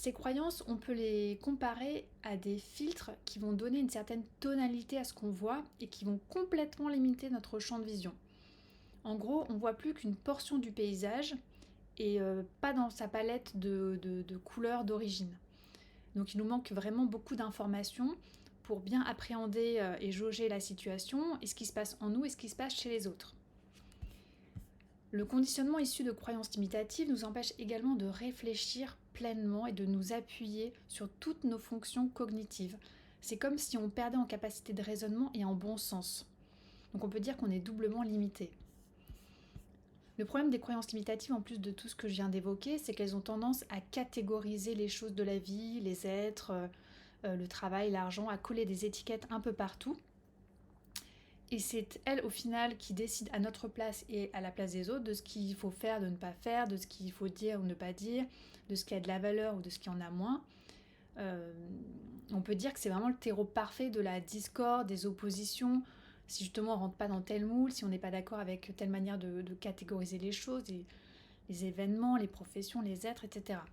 Ces croyances, on peut les comparer à des filtres qui vont donner une certaine tonalité à ce qu'on voit et qui vont complètement limiter notre champ de vision. En gros, on voit plus qu'une portion du paysage et pas dans sa palette de couleurs d'origine. Donc il nous manque vraiment beaucoup d'informations pour bien appréhender et jauger la situation et ce qui se passe en nous et ce qui se passe chez les autres. Le conditionnement issu de croyances limitatives nous empêche également de réfléchir pleinement et de nous appuyer sur toutes nos fonctions cognitives. C'est comme si on perdait en capacité de raisonnement et en bon sens. Donc on peut dire qu'on est doublement limité. Le problème des croyances limitatives, en plus de tout ce que je viens d'évoquer, c'est qu'elles ont tendance à catégoriser les choses de la vie, les êtres, le travail, l'argent, à coller des étiquettes un peu partout. Et c'est elles, au final, qui décident à notre place et à la place des autres de ce qu'il faut faire, de ne pas faire, de ce qu'il faut dire ou ne pas dire, de ce qui a de la valeur ou de ce qui en a moins. Euh, on peut dire que c'est vraiment le terreau parfait de la discorde, des oppositions. Si justement on rentre pas dans tel moule, si on n'est pas d'accord avec telle manière de catégoriser les choses, les événements, les professions, les êtres, etc.